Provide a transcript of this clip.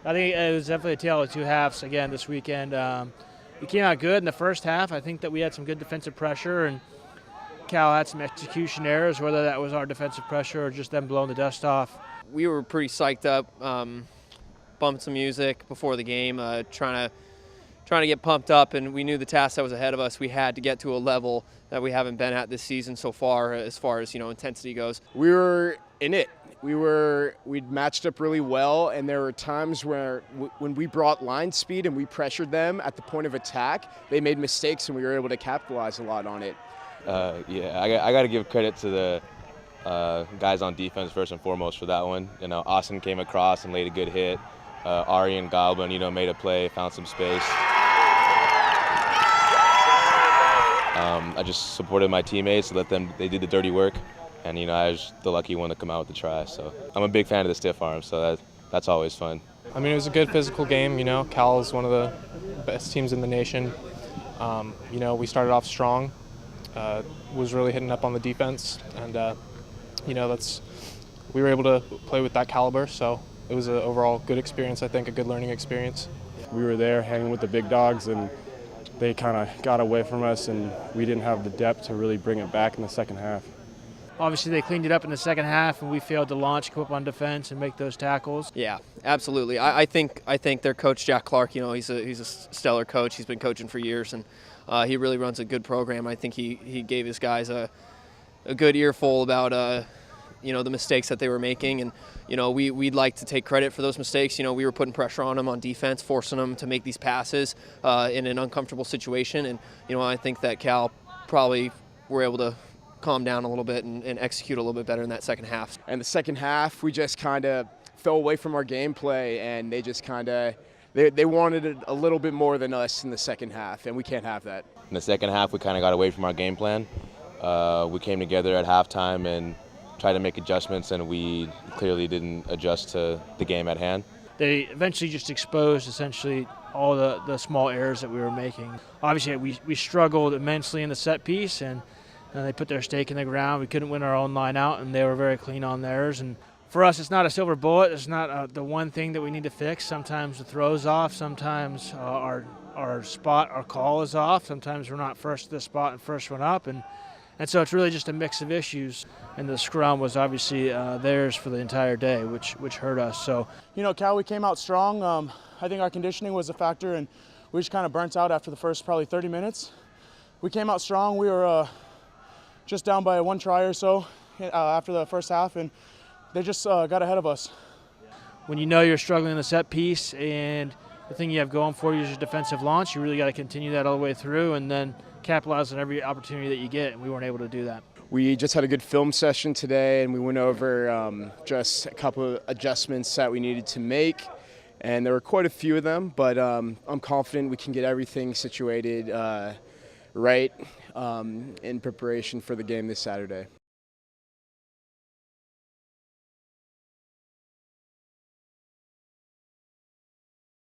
I think it was definitely a tale of two halves again this weekend. We came out good in the first half. I think that we had some good defensive pressure, and Cal had some execution errors, whether that was our defensive pressure or just them blowing the dust off. We were pretty psyched up, bumped some music before the game, trying to get pumped up, and we knew the task that was ahead of us. We had to get to a level that we haven't been at this season so far as intensity goes. We were in it. We'd matched up really well, and there were times where when we brought line speed and we pressured them at the point of attack, they made mistakes and we were able to capitalize a lot on it. I got to give credit to the guys on defense first and foremost for that one. Austin came across and laid a good hit. Ari and Goblin, made a play, found some space. I just supported my teammates, they did the dirty work, and I was the lucky one to come out with the try. So I'm a big fan of the stiff arm, so that's always fun. I mean, it was a good physical game. Cal is one of the best teams in the nation. We started off strong, was really hitting up on the defense, and we were able to play with that caliber. So it was an overall good experience. I think a good learning experience. We were there hanging with the big dogs, and they kind of got away from us, and we didn't have the depth to really bring it back in the second half. Obviously, they cleaned it up in the second half, and we failed to launch, come up on defense, and make those tackles. Yeah, absolutely. I think their coach, Jack Clark, he's a stellar coach. He's been coaching for years, and he really runs a good program. I think he gave his guys a good earful about the mistakes that they were making, and we'd like to take credit for those mistakes. We were putting pressure on them on defense, forcing them to make these passes in an uncomfortable situation, and I think that Cal probably were able to calm down a little bit and execute a little bit better in that second half. And the second half, we just kind of fell away from our gameplay, and they just kind of they wanted it a little bit more than us in the second half, and we can't have that. In the second half, we kind of got away from our game plan. We came together at halftime and tried to make adjustments, and we clearly didn't adjust to the game at hand. They eventually just exposed essentially all the small errors that we were making. Obviously, we struggled immensely in the set piece, and they put their stake in the ground. We couldn't win our own line out, and they were very clean on theirs. And for us, it's not a silver bullet. It's not the one thing that we need to fix. Sometimes the throw's off. Sometimes our call is off. Sometimes we're not first to the spot and first one up. And so it's really just a mix of issues. And the scrum was obviously theirs for the entire day, which hurt us. So, Cal, we came out strong. I think our conditioning was a factor, and we just kind of burnt out after the first probably 30 minutes. We came out strong. We were just down by one try or so after the first half, and they just got ahead of us. When you're struggling in the set piece and the thing you have going for you is your defensive launch, you really got to continue that all the way through and then capitalize on every opportunity that you get, and we weren't able to do that. We just had a good film session today, and we went over just a couple of adjustments that we needed to make, and there were quite a few of them, but I'm confident we can get everything situated right in preparation for the game this Saturday.